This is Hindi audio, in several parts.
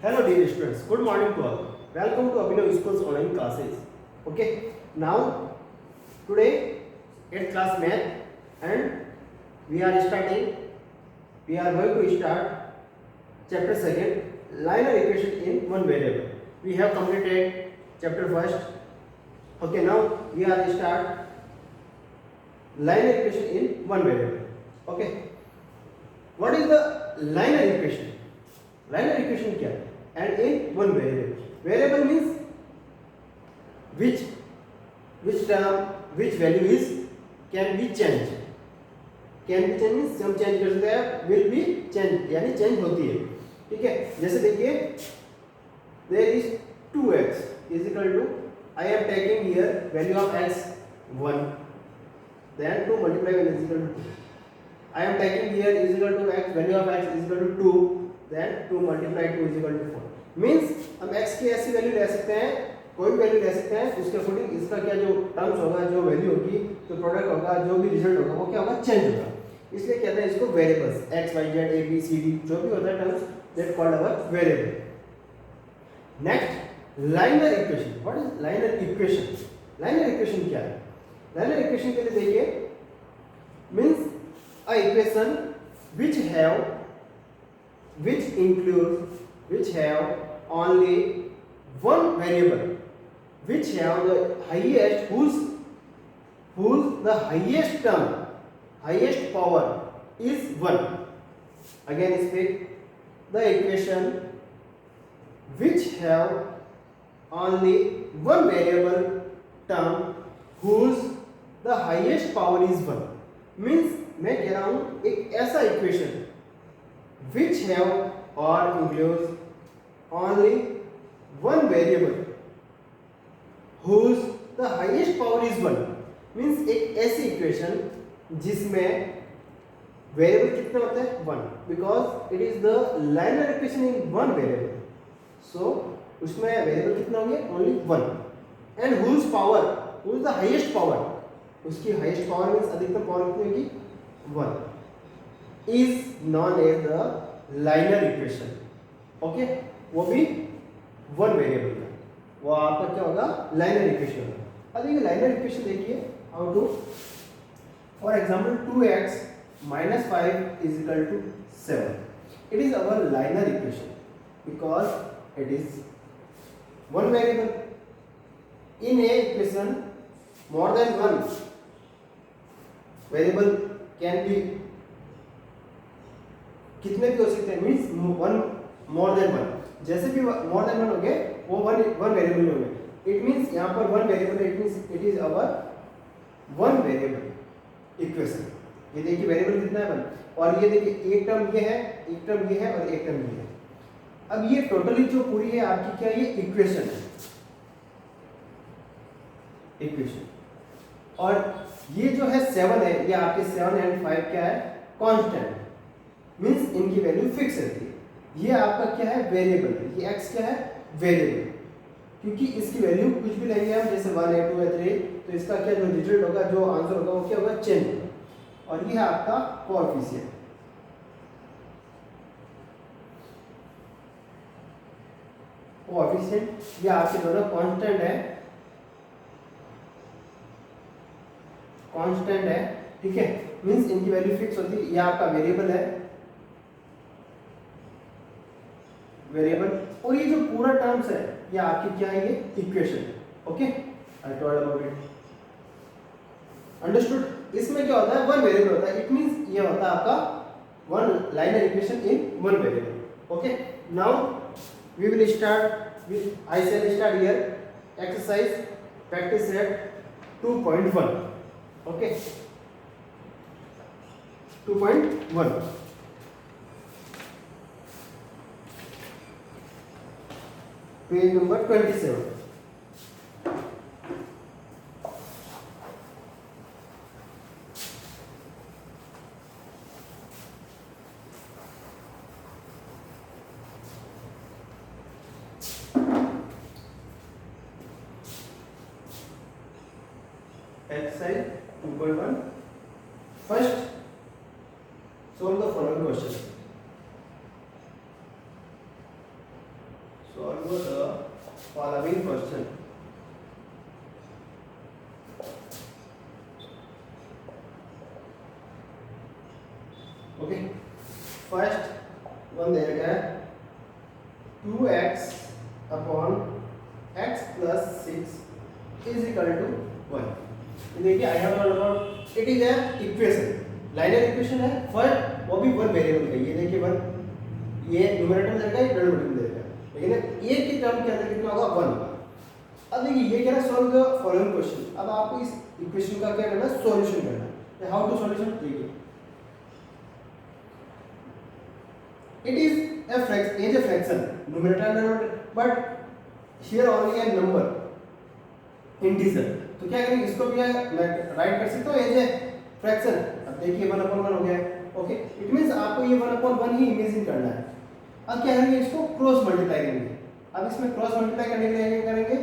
Hello dear students, good morning to all. Welcome to Abhinav School's online classes. Okay, now today 8th class math and we are going to start chapter 2nd linear equation in one variable. We have completed chapter 1st. Okay, now we are start linear equation in one variable. Okay, what is the linear equation? Linear equation क्या है? And in one variable. Variable means which term, which value is can be changed. Can be changed means हम change कर सकते हैं, will be change यानी change होती है. ठीक है, जैसे देखिए there is 2x is equal to I am taking here value of x 1, then 2 multiply 1 is equal to 2. I am taking here is equal to x value of x is equal to 2, then 2 multiply 2 is equal to 4. Means हम x की ऐसी वैल्यू ले सकते हैं, कोई भी वैल्यू ले सकते हैं, उसके अकॉर्डिंग इसका क्या जो टर्म्स होगा, जो वैल्यू होगी, जो प्रोडक्ट होगा, जो भी रिजल्ट होगा वो क्या होगा, चेंज होगा. इसलिए कहते हैं इसको variables x y z a b c d जो भी होता है terms that called our variable. Next liner equation. What is liner equation? Liner equation क्या है? लाइनर इक्वेशन के लिए देखिए means a equation which have only one variable, which have the highest whose the highest term, highest power is 1. Again speak, the equation which have only one variable term whose the highest power is 1 means मैं कह रहा हूं एक ऐसा equation which have or includes only one variable whose the highest power is 1 means एक ऐसी इक्वेशन जिसमें वेरिएबल कितने होते हैं 1 because it is the linear equation in one variable, so उसमें वेरिएबल कितने होंगे only 1 and whose is the highest power, उसकी highest power means अधिकतम पावर कितनी होगी 1 is known as the liner equation. Okay, वो भी वन वेरिएबल का, वो आपका क्या होगा लाइनर इक्वेशन होगा. अब देखिए लाइनर इक्वेशन देखिए how to. For example 2x minus 5 is equal to 7. It is our linear equation because it is one variable. In a equation more than one variable can be कितने भी हो सकते हैं means one more than one. जैसे भी मोर देन वन हो गए वो वन वेरिएबल हो गए. इट मीन्स यहाँ पर one variable, it means it is our one variable equation. ये देखिए वेरिएबल कितना है 1 और ये देखिए एक टर्म ये है, एक टर्म ये है और एक टर्म ये है. अब ये टोटली जो पूरी है आपकी क्या, ये इक्वेशन है, इक्वेशन. और ये जो है 7 है, ये आपके 7 एंड 5 क्या है, कांस्टेंट मीन्स इनकी वैल्यू फिक्स रहती है. ये आपका क्या है वेरिएबल है, ये x क्या है वेरिएबल, क्योंकि इसकी वैल्यू कुछ भी लेंगे हम जैसे 1 है 2 है 3, तो इसका क्या जो रिजल्ट होगा, जो आंसर होगा वो क्या होगा, चेंज होगा. और ये है आपका कोएफिशिएंट. कोएफिशिएंट ये आपके दोनों कांस्टेंट है, कांस्टेंट है. ठीक है, मीन्स इनकी वैल्यू फिक्स होती है. ये आपका वेरिएबल है, वेरिएबल. और ये जो पूरा टर्म्स है ये आपकी क्या है, ये equation. Okay, I told about it. Understood. इसमें क्या होता है, वन वेरिएबल होता है. इट मींस ये होता है आपका one linear equation in one variable. Okay, now we will start with, I shall start here exercise practice set 2.1. Okay, 2.1 page number 27. Exercise 2.1. First, solve the following question. following question. Okay, first one there है 2x upon x plus 6 is equal to 1. देखिए I have learned about it is a equation, liner equation है, फर्स्ट वो भी वन वेरिएबल का, ये देखिए वन, ये न्यूमरेटर में रहेगा, ये डिनोमिनेटर में रहेगा, लेकिन a की टर्म के अंदर कितना होगा 1 होगा। अब देखिए ये कह रहा है सॉल्व द फॉलोइंग क्वेश्चन, अब आपको इस इक्वेशन का क्या करना है, सॉल्यूशन करना है। हाउ टू सॉल्यूशन, देखिए it is a fraction, numerator and denominator, but here only a number, integer, तो क्या करेंगे इसको भी मैं राइट कर सकता हूँ एज ए फ्रैक्शन। अब देखिए 1/1 हो गया, ओके, इट मींस आपको ये 1/1 ही इमेजिन करना है। अब क्या करेंगे, इसको क्रॉस मल्टीप्लाई करेंगे। अब इसमें क्रॉस मल्टीप्लाई करने के लिए क्या करेंगे,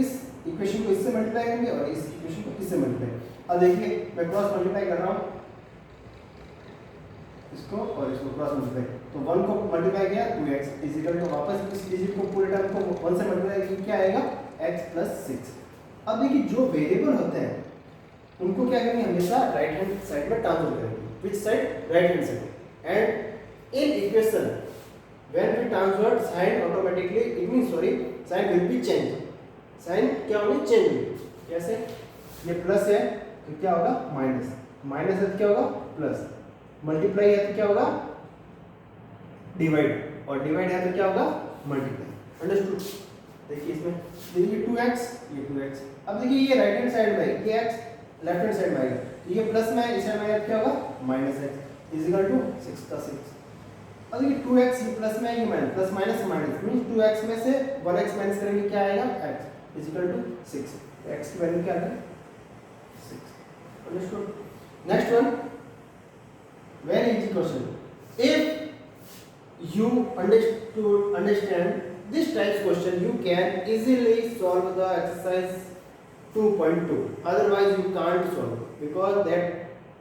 इस इक्वेशन को इससे मल्टीप्लाई करेंगे और इस इक्वेशन को इससे मल्टीप्लाई। अब देखिए मैं क्रॉस मल्टीप्लाई कर रहा हूँ, इसको और इसको क्रॉस मल्टीप्लाई, तो 1 को मल्टीप्लाई किया 2x इज इक्वल टू, वापस इस डिजिट को पूरे टर्म को 1 से मल्टीप्लाई किया, क्या आएगा x प्लस 6। अब देखिए जो वेरिएबल होते हैं उनको क्या करेंगे, हमेशा राइट हैंड साइड में ट्रांसफर करेंगे। Which side, right hand side. And in equation when we transfer sign automatically, it means sorry sign will be change, sign क्या होगी, चेंज होगी। कैसे, ये प्लस है तो क्या होगा माइनस, माइनस है तो क्या होगा प्लस, मल्टीप्लाई है तो क्या होगा डिवाइड, और डिवाइड है तो क्या होगा मल्टीप्लाई। अंडरस्टूड। देखिए इसमें देखिए 2x, ये 2x, अब देखिए ये राइट हैंड साइड में ये x लेफ्ट हैंड साइड में आएगा, तो ये प्लस में इस साइड में आएगा क्या होगा minus x is equal to 6 का 6। अब देखिए 2x ये प्लस में, ये minus, plus minus minus means 2x में से 1x माइनस करेंगे क्या आएगा x is equal to 6, x की वैल्यू क्या आ गई 6। Understood. Next one, very easy question. If you understand this type question, you can easily solve the exercise 2.2. Otherwise, you can't solve because that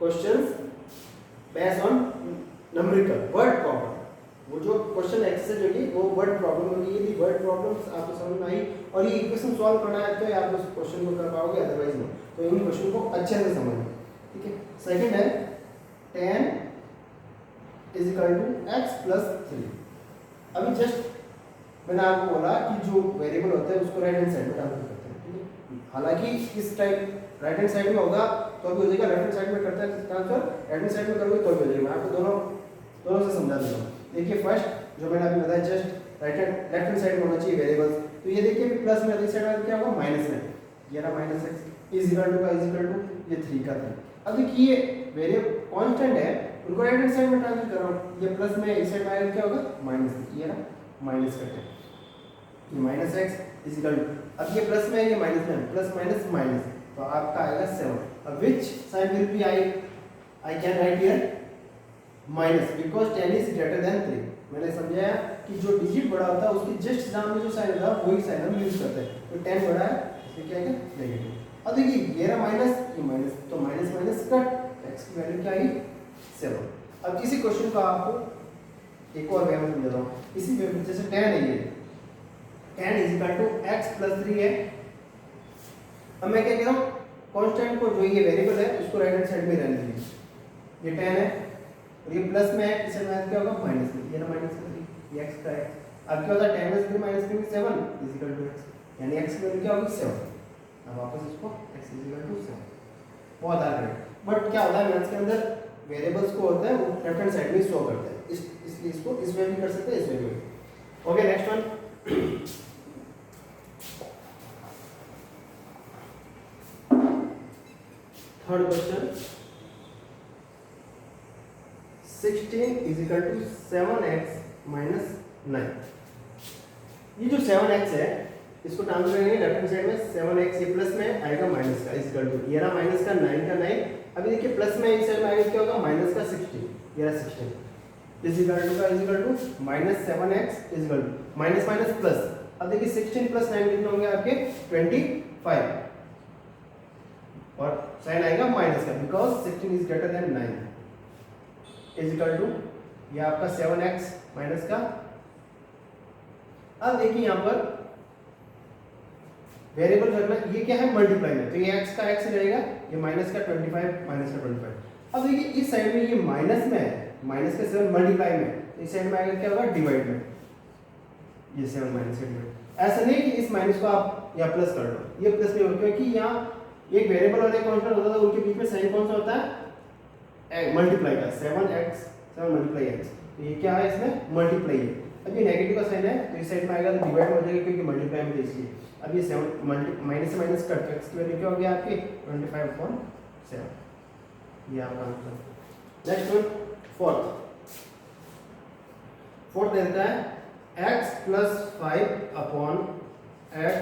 questions based on numerical word problem. वो जो क्वेश्चन एक्सरसाइज होगी वो वर्ड प्रॉब्लम होगी। यदि वर्ड प्रॉब्लम्स आपको समझ में आई और ये इक्वेशन सॉल्व करना है तो आप उस क्वेश्चन को कर पाओगे, अदरवाइज नहीं। तो इन क्वेश्चन को अच्छे से समझना, ठीक है। सेकंड है 10 is equal to x plus 3। अभी जस्ट मैंने आपको बोला कि जो वेरिएबल होते हैं उसको राइट हैंड साइड में ट्रांसफर करते हैं, ठीक है। हालांकि इस टाइप राइट हैंड साइड में होगा तो भी हो जाएगा, लेफ्ट हैंड साइड में करता है ट्रांसफर, राइट हैंड साइड में करोगे तो भी हो जाएगा। मैं आपको दोनों से समझा देता हूँ। देखिए फर्स्ट जो मैंने अभी बताया just right hand left hand side में होना चाहिए वेरिएबल्स, तो ये देखिए प्लस में इस साइड में क्या होगा माइनस में, ये रहा minus x is equal to का इज इक्वल टू ये 3 का 3। अब देखिए ये वेरिएबल कांस्टेंट है, उनको राइट हैंड साइड में ट्रांसफर कर रहा हूं, ये प्लस में इस साइड में आएगा क्या होगा माइनस, ये रहा माइनस करते हैं, ये minus x is equal to, अब ये प्लस में है ये माइनस में है, प्लस माइनस माइनस, तो आपका आएगा 7। अब which sign will be I can write here minus because 10 is greater than 3। मैंने समझाया कि जो डिजिट बड़ा होता है उसके जस्ट सामने जो साइन होता है वही साइन हम यूज करते हैं। तो 10 बड़ा है इसलिए क्या है नेगेटिव। अब देखिए ये रहा माइनस, ये माइनस, तो माइनस माइनस कट, x की वैल्यू क्या आई 7। अब इसी क्वेश्चन को आपको एक और वे में समझाता हूं। इसी में जैसे 10 है, ये 10 is equal to x plus 3 है। अब मैं क्या कह रहा हूं कांस्टेंट को जो ये वेरिएबल है उसको राइट हैंड साइड में रहने दीजिए। ये 10 है और ये प्लस में है, इस साइड में क्या होगा माइनस में, ये ना माइनस का 3, ये x का है। अब क्या होता है 10 में 3 minus 3 7 is equal to x, यानी x की वैल्यू क्या होगी 7। अब वापस इसको x इज इक्वल टू 7 बहुत आसान है। बट क्या होता है मैथ्स के अंदर वेरिएबल्स को होता है वो लेफ्ट हैंड साइड में शो करते हैं, इसलिए इसको इस वे भी कर सकते हैं, इस वे भी। Okay next one, third question 16 is equal to 7x minus 9। ये जो 7x है इसको ट्रांसफर करेंगे लेफ्ट हैंड साइड में, 7x ये प्लस में आएगा माइनस का इज इक्वल टू, ये रहा माइनस का 9 का 9। अभी देखिए प्लस में इस साइड में आएगा क्या होगा माइनस का 16, ये रहा 16 इज इक्वल टू का is equal to minus 7x is equal to minus minus plus. अब देखिए 16 प्लस 9 कितने होंगे आपके 25, और साइन आएगा माइनस का because 16 is greater than 9 is equal to ये आपका 7x माइनस का। अब देखिए यहाँ पर वेरिएबल रखना, ये क्या है मल्टीप्लाई में, तो ये x का x रहेगा, ये माइनस का 25 माइनस का 25। अब देखिए इस साइड में ये माइनस में है, माइनस का 7 मल्टीप्लाई में, तो इस साइड में आएगा क्या होगा डिवाइड में, ये 7 माइनस का डिवाइड। ऐसा नहीं कि इस माइनस को आप यहाँ प्लस कर लो, ये प्लस नहीं होगा क्योंकि यहाँ एक वेरिएबल और एक कांस्टेंट होता था, उनके बीच में साइन कौन सा होता है, मल्टीप्लाई का, 7x 7 मल्टीप्लाई x, तो ये क्या है इसमें मल्टीप्लाई है। अब ये नेगेटिव का साइन है तो इस साइड में आएगा तो डिवाइड हो जाएगा क्योंकि मल्टीप्लाई में, इसलिए अब ये 7 माइनस से माइनस कट, x की वैल्यू क्या हो गया आपकी 25/7, ये आपका आंसर। नेक्स्ट वन फोर्थ देता है x + 5/x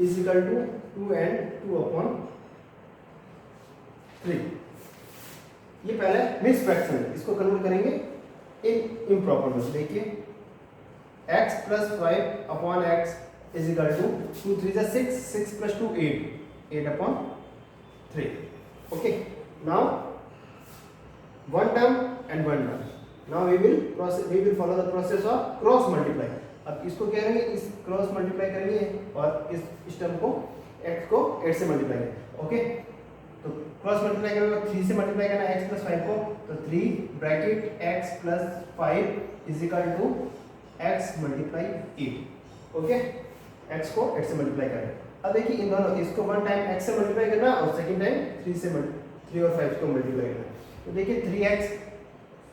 is equal to 2 and 2/3। ये पहले मिक्स फ्रैक्शन है, इसको कन्वर्ट करेंगे इन इम्प्रॉपर में। देखिए x + 5/x is equal to 2 3 जा 6, 6 + 2 8, 8/3। Okay, now one term and one term. Now we will follow the process of cross multiply. अब इसको क्या करेंगे, इस क्रॉस मल्टीप्लाई करेंगे और इस टर्म को x को 8 से मल्टीप्लाई करेंगे। ओके, तो क्रॉस मल्टीप्लाई करेंगे 3 से मल्टीप्लाई करना है x + 5 को, तो 3 bracket x + 5 is equal to x × 8। Okay, x को 8 से मल्टीप्लाई करें। अब देखिए इन दोनों, इसको वन टाइम x से मल्टीप्लाई करना और सेकंड टाइम 3 और 5 को मल्टीप्लाई करना। तो देखिए 3x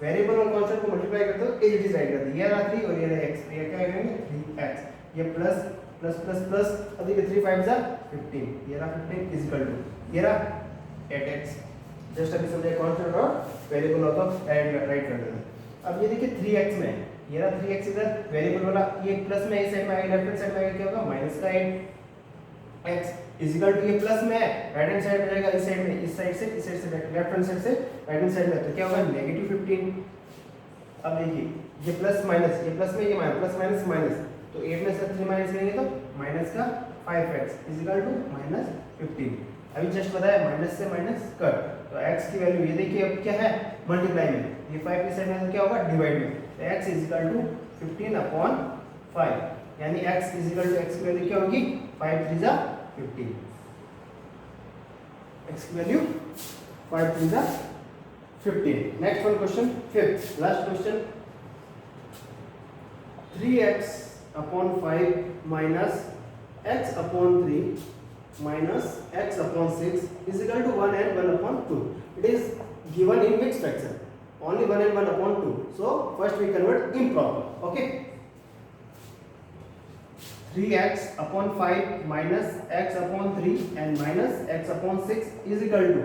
वेरिएबल और कांस्टेंट को मल्टीप्लाई करते हो एज इट राइट करते हैं, ये रहा 3 और ये रहा x, ये क्या करेंगे 3x, ये प्लस प्लस प्लस प्लस, अब देखिए 3 5 जा 15, ये रहा 15 इज इक्वल टू ये रहा 8x। जस्ट अभी समझे कांस्टेंट और वेरिएबल हो तो ऐड राइट कर देना। अब ये देखिए 3x में, ये रहा 3x इधर वेरिएबल वाला, ये प्लस में इस साइड में आएगा, लेफ्ट हैंड साइड में आएगा क्या होगा माइनस का 8x इज इक्वल टू ये प्लस में राइट हैंड साइड में जाएगा, इस साइड में, इस साइड से लेफ्ट हैंड साइड से राइट हैंड साइड में, तो क्या होगा -15। अब देखिए ये प्लस माइनस, ये प्लस में ये माइनस, प्लस माइनस माइनस, तो 8 में से 3 माइनस करेंगे तो माइनस का 5x इज इक्वल टू -15। अभी जस्ट बताया माइनस से माइनस कट, तो x की वैल्यू ये देखिए अब क्या है मल्टीप्लाई में, ये 5 की साइड में क्या होगा डिवाइड में, तो x इज इक्वल टू 15/5, यानी x is equal to x की वैल्यू क्या होगी 5 3 जा 15, x की वैल्यू 5 3 जा 15। Next one question, fifth last question, 3x/5 minus x/3 minus x/6 is equal to 1 and 1/2. It is given in mixed fraction, only 1 and 1/2. So first we convert improper. Okay, 3x/5 minus x/3 and minus x/6 is equal to,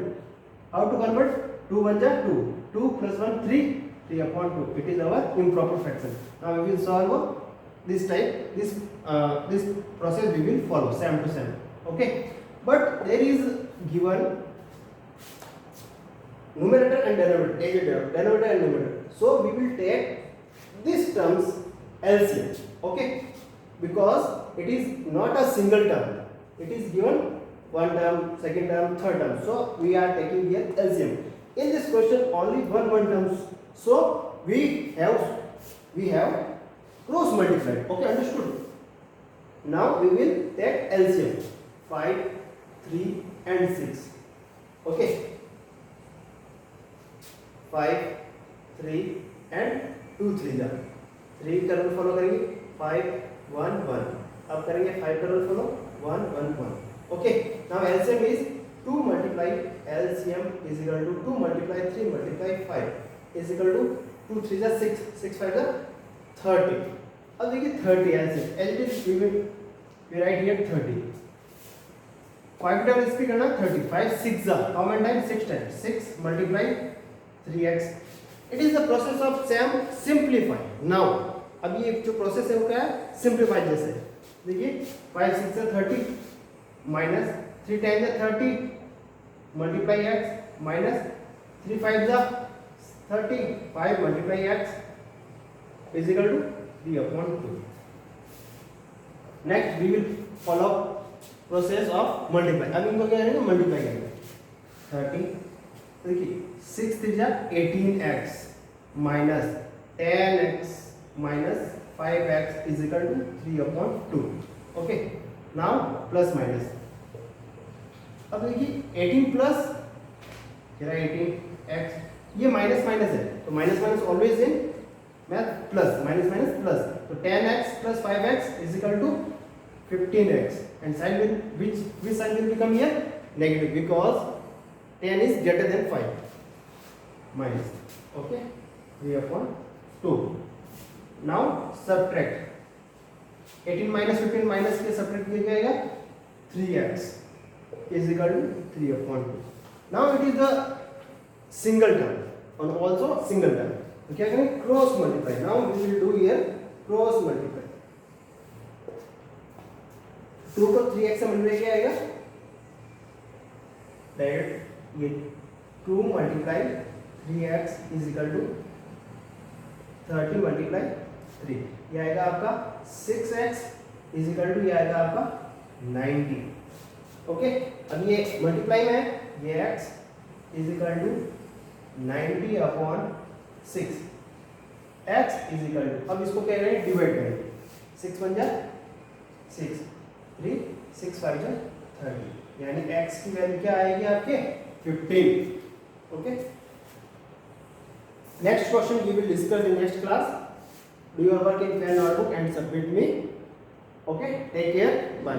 how to convert, 2 1 जा 2, 2 plus 1 3, 3/2. It is our improper fraction. Now we will solve this type, this process we will follow same to same. Okay, but there is given numerator and denominator and numerator, so we will take this terms LCM. Okay, because it is not a single term, it is given one term, second term, third term, so we are taking here LCM. In this question only one terms, so we have cross multiplied. Okay, understood? Now we will take LCM, 5 3 and 6. Okay, 5 3 and 2 3 जा 3 का रूल फॉलो करेंगे, 5 1 1, अब करेंगे 5 का rule follow, 1 1 1. Okay, now LCM is 2 multiply, LCM is equal to 2 multiply 3 multiply 5 is equal to 2 3 जा 6, 6 5 जा 30. अब देखिए 30 LCM, we write here 30. 5 time speed करना 30, 5 6 जा, how many times, 6 times, 6 multiply 3x. It is the process of simplify. Now अब ये जो प्रोसेस है वो क्या है, सिंप्लीफाई। जैसे देखिए 5 6 जा 30 माइनस 3 टाइम जा 30 मल्टीप्लाई x माइनस 3 5 जा 30, 5 multiply x is equal to 3/2. Next we will follow process of multiply. अब इनको क्या करेंगे, मल्टीप्लाई करेंगे 30, देखिए 6 3 जा 18x minus 10x minus 5x is equal to 3/2. Okay, now plus minus, अब देखिए 18 प्लस 18x, ये माइनस माइनस है तो minus minus always in math plus, minus minus plus, तो 10x plus 5x is equal to 15x, and sign will which sign will become here negative because 10 is greater than 5, minus, okay, 3 upon 2. Now subtract 18 minus 15 minus के subtract किया जाएगा 3x is equal to 3 upon 2. Now it is the single term and also single term, तो क्या करें cross multiply. Now we will do here cross multiply. 2 को 3x से मल्टीप्लाई किया आएगा डायरेक्ट, ये 2 multiply 3x is equal to 30 multiply 3, ये आएगा आपका 6x इज इक्वल टू, ये आएगा आपका 90. ओके, अब ये मल्टीप्लाई में है, ये x is equal to 90 upon 6, x is equal to, अब इसको क्या करेंगे डिवाइड करेंगे, 6 बन जाए 6, 3 6 5 जा 30, यानी x की वैल्यू क्या आएगी आपके 15. Okay, next question we will discuss in next class. Do your work in pen notebook and submit me. Okay, take care, bye.